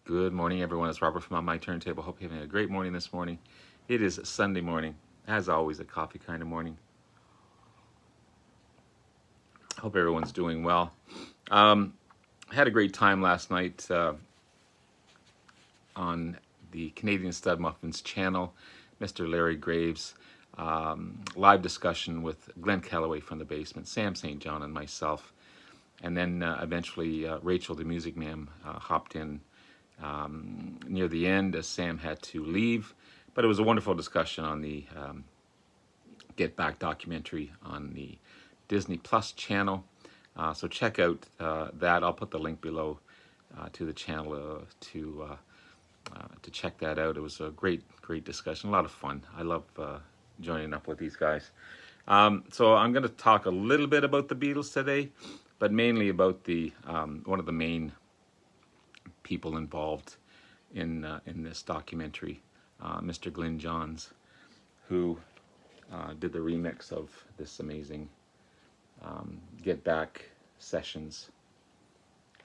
Good morning, everyone. It's Robert from On My Turntable. Hope you're having a great morning this morning. It is Sunday morning, as always, a coffee kind of morning. Hope everyone's doing well. Had a great time last night on the Canadian Stud Muffins channel. Mr. Larry Graves, live discussion with Glenn Calloway from the basement, Sam St. John, and myself. And then eventually Rachel, the music man, hopped in near the end as Sam had to leave. But it was a wonderful discussion on the Get Back documentary on the Disney Plus channel. So check out that. I'll put the link below to the channel to check that out. It was a great discussion, a lot of fun. I love joining up with these guys. So I'm going to talk a little bit about the Beatles today, but mainly about the one of the main people involved in this documentary, Mr. Glyn Johns, who did the remix of this amazing Get Back sessions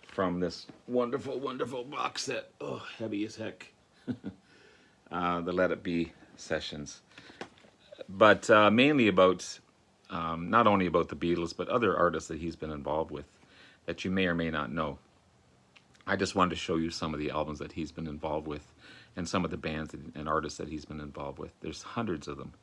from this wonderful box set. Oh, heavy as heck. The Let It Be sessions, but mainly about not only about the Beatles, but other artists that he's been involved with that you may or may not know. I just wanted to show you some of the albums that he's been involved with and some of the bands and artists that he's been involved with. There's hundreds of them.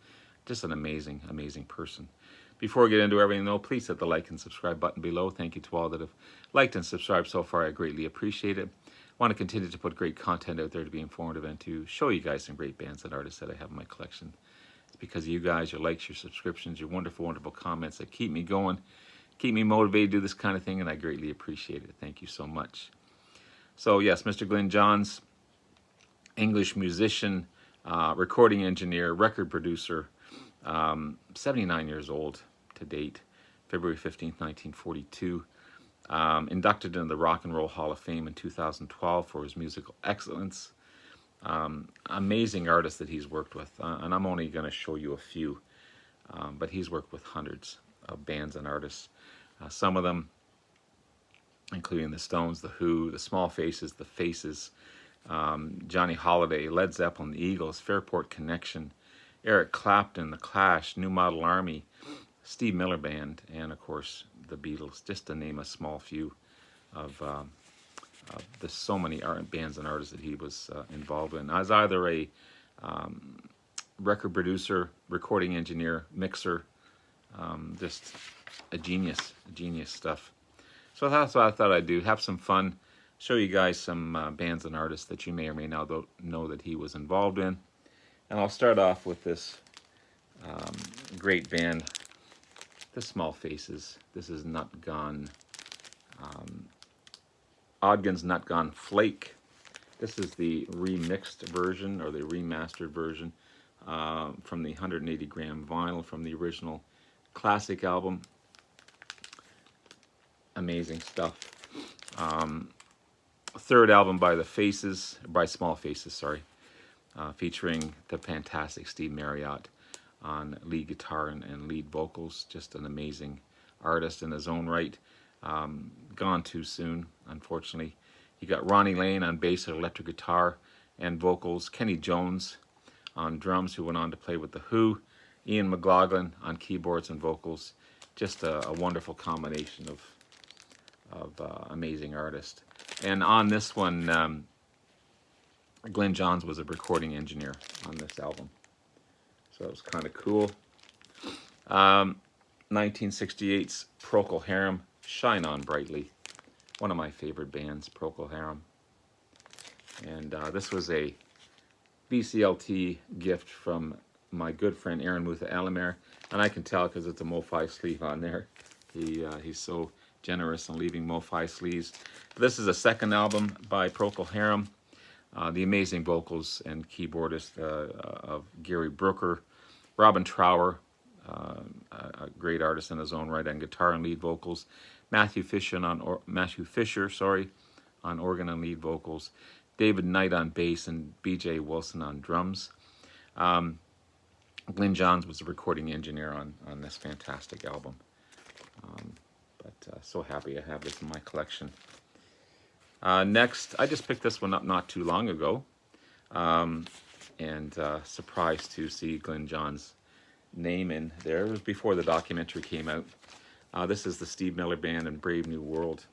Just an amazing person. Before we get into everything, though, please hit the like and subscribe button below. Thank you to all that have liked and subscribed so far. I greatly appreciate it. I want to continue to put great content out there to be informative and to show you guys some great bands and artists that I have in my collection. It's because of you guys, your likes, your subscriptions, your wonderful comments that keep me going, keep me motivated to do this kind of thing, and I greatly appreciate it. Thank you so much. So yes, Mr. Glyn Johns, English musician, recording engineer, record producer, 79 years old to date, February 15th, 1942. Inducted into the Rock and Roll Hall of Fame in 2012 for his musical excellence. Amazing artist that he's worked with, and I'm only going to show you a few, but he's worked with hundreds of bands and artists. Some of them including the Stones, the Who, the Small Faces, the Faces, Johnny Holiday, Led Zeppelin, the Eagles, Fairport Connection, Eric Clapton, the Clash, New Model Army, Steve Miller Band, and of course the Beatles, just to name a small few of the so many bands and artists that he was involved in. As either a record producer, recording engineer, mixer, just a genius stuff. So that's what I thought I'd do, have some fun, show you guys some bands and artists that you may or may not know that he was involved in. And I'll start off with this great band, the Small Faces. This is Nut Gone, Ogden's Nut Gone Flake. This is the remixed version or the remastered version from the 180 gram vinyl from the original classic album. Amazing stuff. Third album by Small Faces, sorry, featuring the fantastic Steve Marriott on lead guitar and lead vocals. Just an amazing artist in his own right. Gone too soon, unfortunately. You got Ronnie Lane on bass and electric guitar and vocals. Kenny Jones on drums, who went on to play with The Who. Ian McLaughlin on keyboards and vocals. Just a wonderful combination of amazing artists. And on this one, Glyn Johns was a recording engineer on this album. So it was kind of cool. 1968's Procol Harum, Shine On Brightly. One of my favorite bands, Procol Harum. And this was a BCLT gift from my good friend Aaron Mutha Alamere. And I can tell because it's a MoFi sleeve on there. He's so generous in leaving MoFi sleeves. This is a second album by Procol Harum. The amazing vocals and keyboardist of Gary Brooker, Robin Trower, a great artist in his own right, on guitar and lead vocals. Matthew Fisher on organ and lead vocals. David Knight on bass and B.J. Wilson on drums. Glyn Johns was the recording engineer on this fantastic album. But so happy I have this in my collection. Next, I just picked this one up not too long ago, and surprised to see Glyn John's name in there. It was before the documentary came out. This is the Steve Miller Band and Brave New World.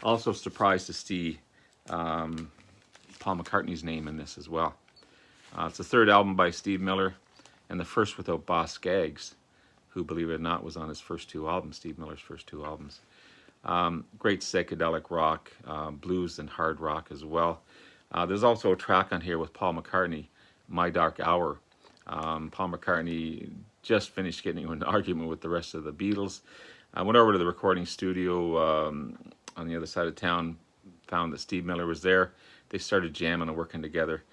Also surprised to see Paul McCartney's name in this as well. It's the third album by Steve Miller, and the first without Boss Skaggs, who, believe it or not, was on his first two albums, Steve Miller's first two albums. Great psychedelic rock, blues and hard rock as well. There's also a track on here with Paul McCartney, My Dark Hour. Paul McCartney just finished getting into an argument with the rest of the Beatles. I went over to the recording studio on the other side of town, found that Steve Miller was there. They started jamming and working together.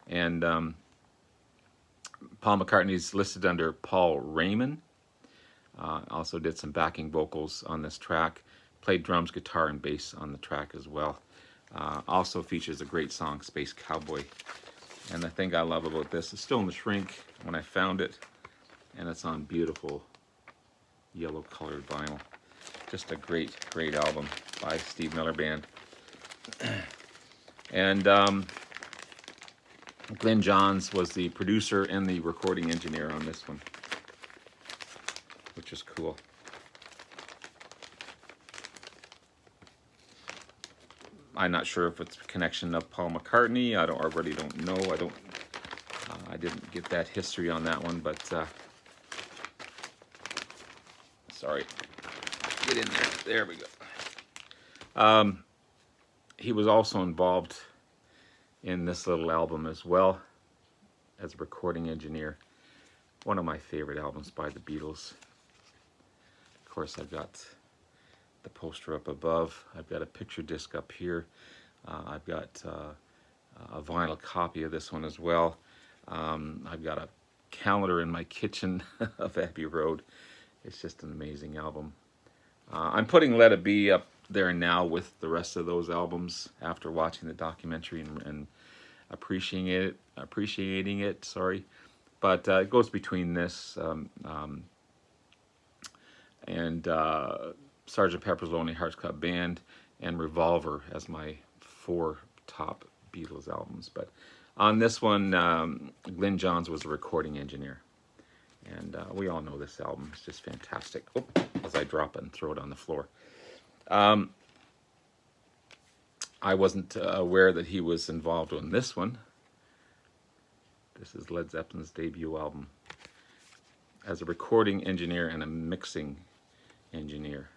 And Paul McCartney's listed under Paul Raymond. Also did some backing vocals on this track. Played drums, guitar, and bass on the track as well. Also features a great song, Space Cowboy. And the thing I love about this is still in the shrink when I found it. And it's on beautiful yellow colored vinyl. Just a great, great album by Steve Miller Band. And Glyn Johns was the producer and the recording engineer on this one, which is cool. I'm not sure if it's a connection of Paul McCartney. I really don't know. I didn't get that history on that one, but sorry. Get in there. There we go. He was also involved in this little album as well as a recording engineer. One of my favorite albums by the Beatles. Of course, I've got the poster up above. I've got a picture disc up here. I've got a vinyl copy of this one as well. I've got a calendar in my kitchen of Abbey Road. It's just an amazing album. I'm putting Let It Be up there now with the rest of those albums after watching the documentary and appreciating it. Sorry, but it goes between this and Sgt. Pepper's Lonely Hearts Club Band and Revolver as my 4 top Beatles albums. But on this one, Glyn Johns was a recording engineer. And we all know this album. It's just fantastic. Oh, as I drop it and throw it on the floor. I wasn't aware that he was involved in this one. This is Led Zeppelin's debut album as a recording engineer and a mixing engineer.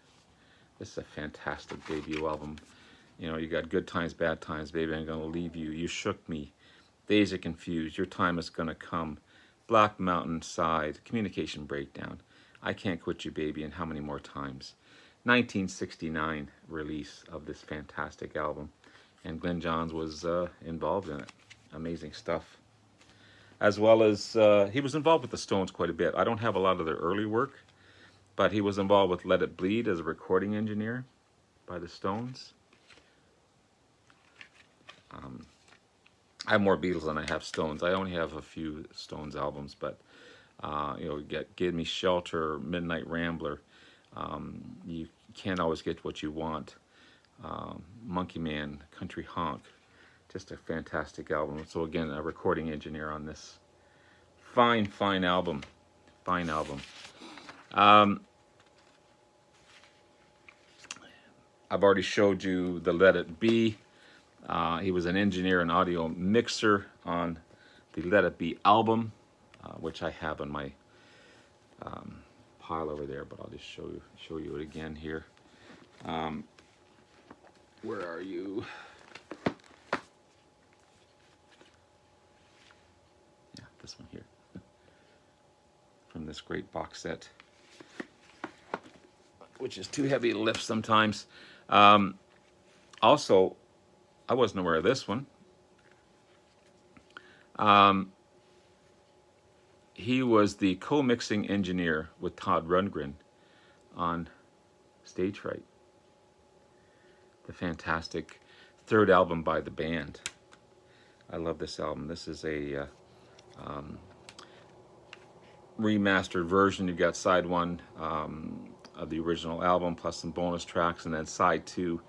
This is a fantastic debut album. You know, you got Good Times, Bad Times, Baby, I'm Gonna Leave You, You Shook Me, Days Are Confused, Your Time Is Gonna Come, Black Mountain Side, Communication Breakdown, I Can't Quit You, Baby, and How Many More Times. 1969 release of this fantastic album, and Glyn Johns was involved in it. Amazing stuff. As well as, he was involved with the Stones quite a bit. I don't have a lot of their early work, but he was involved with Let It Bleed as a recording engineer by the Stones. I have more Beatles than I have Stones. I only have a few Stones albums, but you know, you get Give Me Shelter, Midnight Rambler. You can't always get what you want. Monkey Man, Country Honk. Just a fantastic album. So again, a recording engineer on this fine, fine album. Fine album. I've already showed you the Let It Be. He was an engineer and audio mixer on the Let It Be album, which I have on my pile over there, but I'll just show you it again here. Where are you? Yeah, this one here. From this great box set, which is too heavy to lift sometimes. Also, I wasn't aware of this one. He was the co-mixing engineer with Todd Rundgren on Stage Fright, the fantastic third album by the band. I love this album. This is a remastered version. You've got side 1 of the original album plus some bonus tracks, and then side 2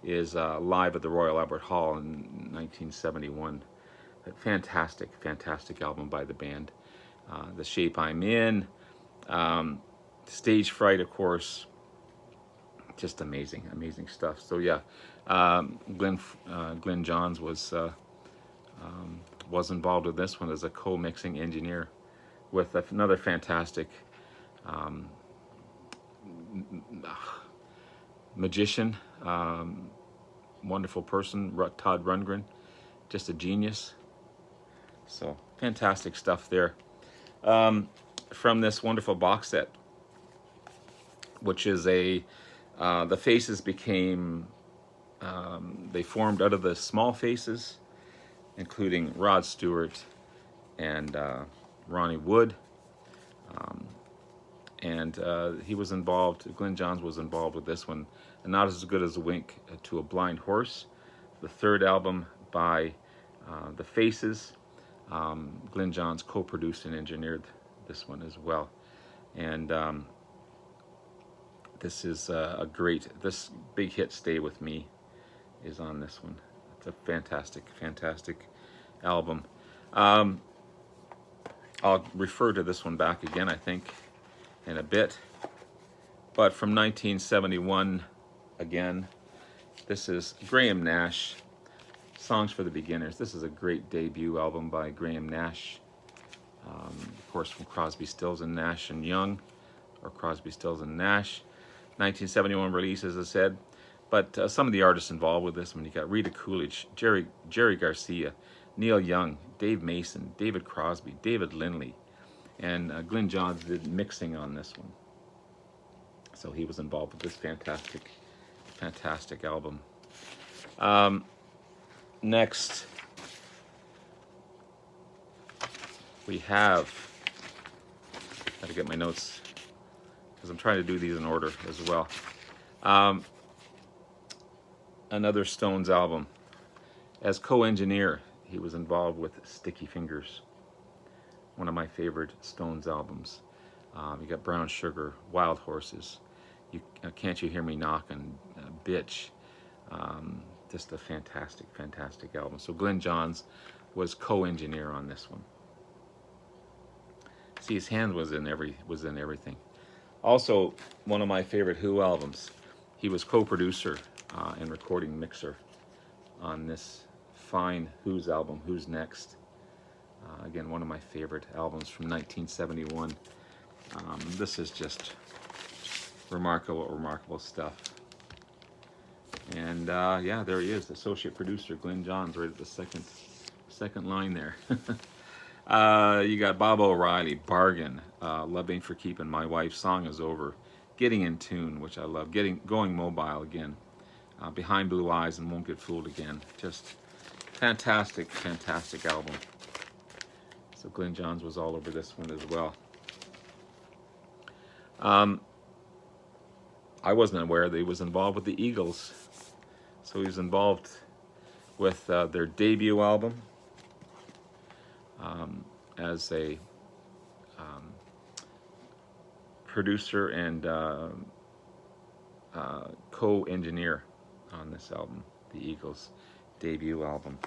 is live at the Royal Albert Hall in 1971. A fantastic, fantastic album by the band. The Shape I'm In, Stage Fright, of course, just amazing, amazing stuff. So yeah, Glyn Johns was involved with this one as a co-mixing engineer with another fantastic magician, wonderful person, Todd Rundgren, just a genius. So fantastic stuff there. From this wonderful box set, which is the faces became, they formed out of the small faces, including Rod Stewart and Ronnie Wood. And he was involved, Glyn Johns was involved with this one, and Not As Good As a Wink to a Blind Horse, the third album by the Faces. Glyn Johns co-produced and engineered this one as well. And this is this big hit, Stay With Me, is on this one. It's a fantastic, fantastic album. I'll refer to this one back again, I think, in a bit. But from 1971, again, this is Graham Nash, Songs for the Beginners. This is a great debut album by Graham Nash. Of course, from Crosby, Stills and Nash and Young, or Crosby, Stills and Nash. 1971 release, as I said. But some of the artists involved with this one, you got Rita Coolidge, Jerry Garcia, Neil Young, Dave Mason, David Crosby, David Lindley, and Glyn Johns did mixing on this one. So he was involved with this fantastic, fantastic album. Next, we have, got to get my notes because I'm trying to do these in order as well. Another Stones album. As co-engineer, he was involved with Sticky Fingers, one of my favorite Stones albums. You got Brown Sugar, Wild Horses, Can't You Hear Me Knockin', Bitch. Just a fantastic, fantastic album. So Glyn Johns was co-engineer on this one. See, his hand was in everything. Also, one of my favorite Who albums. He was co-producer and recording mixer on this fine Who's album, Who's Next. Again, one of my favorite albums from 1971. This is just remarkable, remarkable stuff. And yeah, there he is, associate producer Glyn Johns, right at the second line there. You got Bob O'Reilly, Bargain, Love Ain't For Keeping, My Wife's Song Is Over, Getting in Tune, which I love, Going Mobile Again, Behind Blue Eyes and Won't Get Fooled Again. Just fantastic, fantastic album. So Glyn Johns was all over this one as well. I wasn't aware that he was involved with the Eagles. So he was involved with their debut album as a producer and co-engineer on this album, the Eagles' debut album.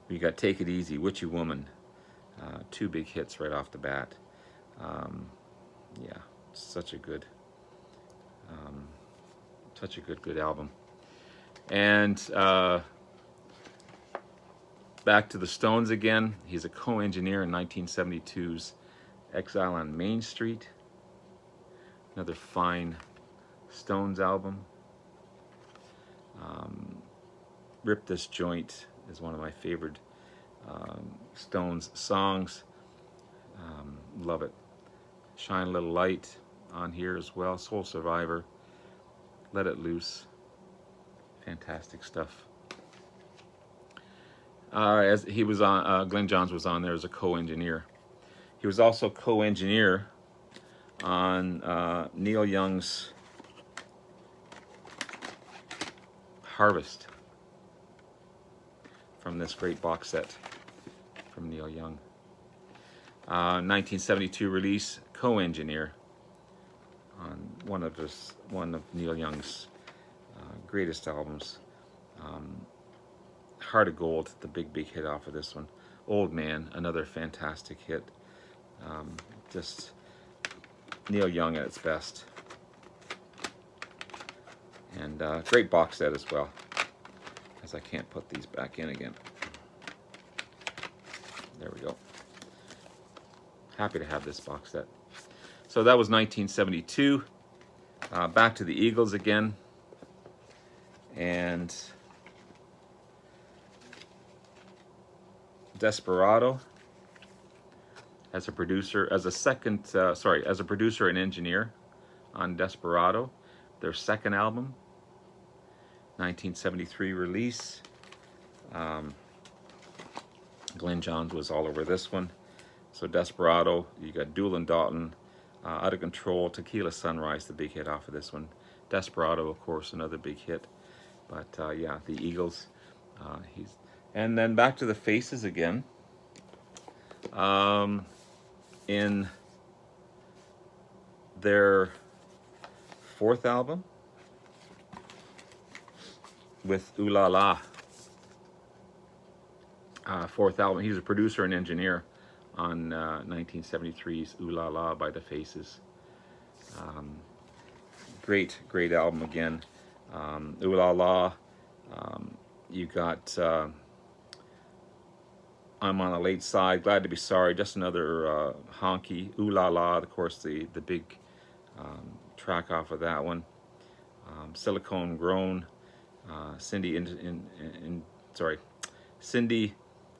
We got Take It Easy, Witchy Woman, two big hits right off the bat. Yeah, such a good album. And back to the Stones again. He's a co-engineer in 1972's Exile on Main Street. Another fine Stones album. Rip This Joint is one of my favorite Stones songs. Love it. Shine a Little Light on here as well. Soul Survivor. Let It Loose. Fantastic stuff. As he was on, Glyn Johns was on there as a co-engineer. He was also co-engineer on Neil Young's Harvest, from this great box set from Neil Young. 1972 release, co-engineer on one of Neil Young's greatest albums. Heart of Gold, the big hit off of this one. Old Man, another fantastic hit. Just Neil Young at its best. And great box set as well, as I can't put these back in again. There we go. Happy to have this box set. So that was 1972. Back to the Eagles again. And Desperado as a producer, as a producer and engineer on Desperado, their second album, 1973 release. Glyn Johns was all over this one. So Desperado, you got Duel and Dalton, Out of Control, Tequila Sunrise, the big hit off of this one. Desperado, of course, another big hit. But yeah, the Eagles. And then back to the Faces again. In their fourth album with Ooh La La. Fourth album. He's a producer and engineer on 1973's Ooh La La by the Faces. Great album again. Ooh La La. You got I'm on the Late Side, Glad to Be Sorry, just another honky. Ooh La La, of course, the big track off of that one. Silicone Grown, Cindy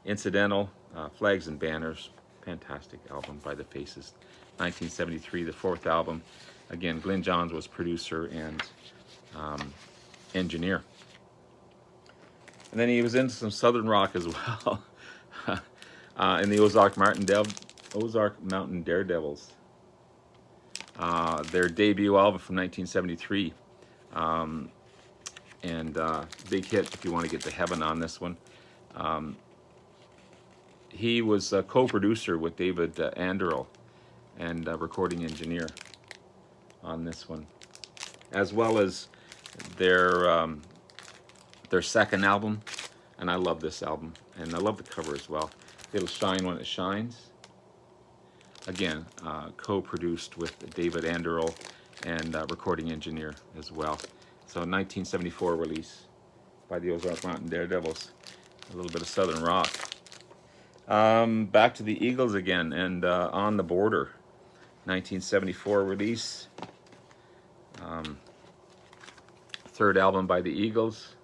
Incidental, Flags and Banners, fantastic album by the Faces. 1973, the fourth album. Again, Glyn Johns was producer and engineer. And then he was into some Southern rock as well. In the Ozark Mountain Daredevils. Their debut album from 1973. And big hit if you want to get to heaven on this one. He was a co-producer with David Anderl and recording engineer on this one, as well as their second album. And I love this album, and I love the cover as well. It'll Shine When It Shines. Again, co-produced with David Anderl and recording engineer as well. So 1974 release by the Ozark Mountain Daredevils. A little bit of Southern rock. Back to the Eagles again, and On the Border. 1974 release. Third album by the Eagles.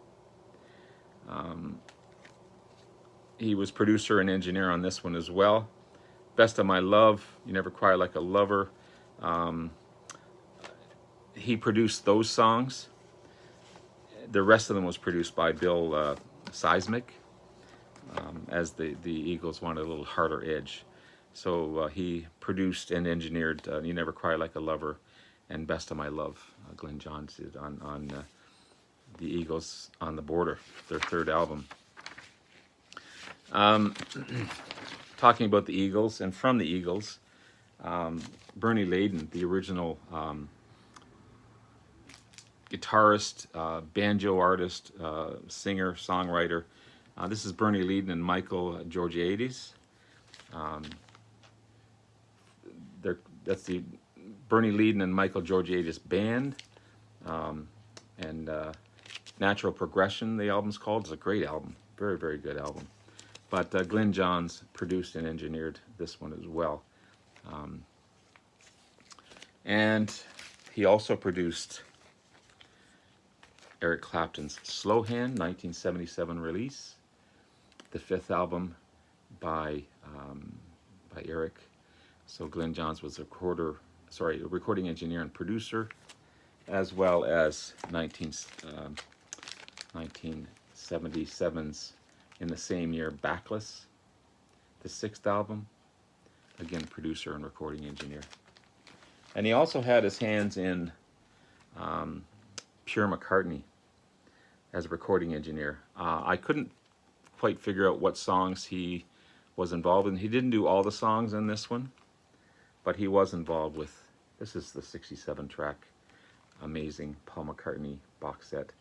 He was producer and engineer on this one as well. Best of My Love, You Never Cry Like a Lover. He produced those songs. The rest of them was produced by Bill Seismic, as the Eagles wanted a little harder edge. So he produced and engineered You Never Cry Like a Lover and Best of My Love. Glyn Johns did on the Eagles On the Border, their third album. Talking about the Eagles and from the Eagles, Bernie Layden, the original guitarist, banjo artist, singer, songwriter. This is Bernie Layden and Michael Georgiades. That's the Bernie Layden and Michael Georgiades band. And Natural Progression, the album's called. It's a great album. Very, very good album. But Glyn Johns produced and engineered this one as well. And he also produced Eric Clapton's Slow Hand, 1977 release. The fifth album by Eric. So Glyn Johns was a recording engineer and producer, as well as 1977's, in the same year, Backless, the sixth album. Again, producer and recording engineer. And he also had his hands in Pure McCartney as a recording engineer. I couldn't quite figure out what songs he was involved in. He didn't do all the songs in this one, but he was involved with, this is the 67 track, amazing Paul McCartney box set.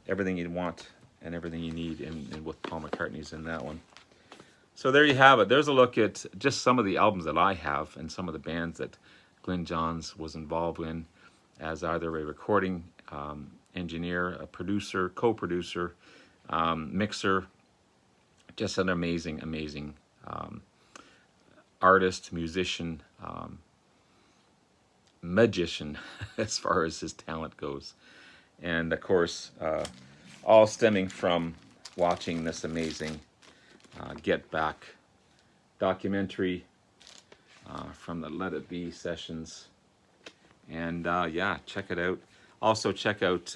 everything you want and everything you need in with Paul McCartney's in that one. So there you have it. There's a look at just some of the albums that I have and some of the bands that Glyn Johns was involved in as either a recording engineer, a producer, co-producer, mixer. Just an amazing, amazing artist, musician, magician as far as his talent goes. And of course, all stemming from watching this amazing Get Back documentary from the Let It Be sessions. And yeah, check it out. Also check out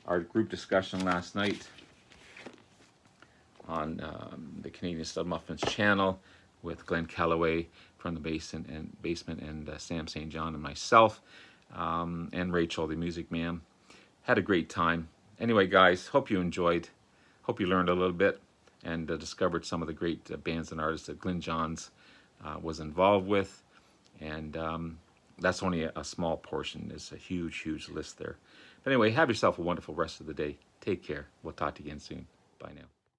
our group discussion last night on the Canadian Stud Muffins channel with Glenn Calloway from the basement and Sam St. John and myself and Rachel, the music man. Had a great time. Anyway, guys, hope you enjoyed. Hope you learned a little bit and discovered some of the great bands and artists that Glyn Johns was involved with. And that's only a small portion. There's a huge, huge list there. But anyway, have yourself a wonderful rest of the day. Take care. We'll talk to you again soon. Bye now.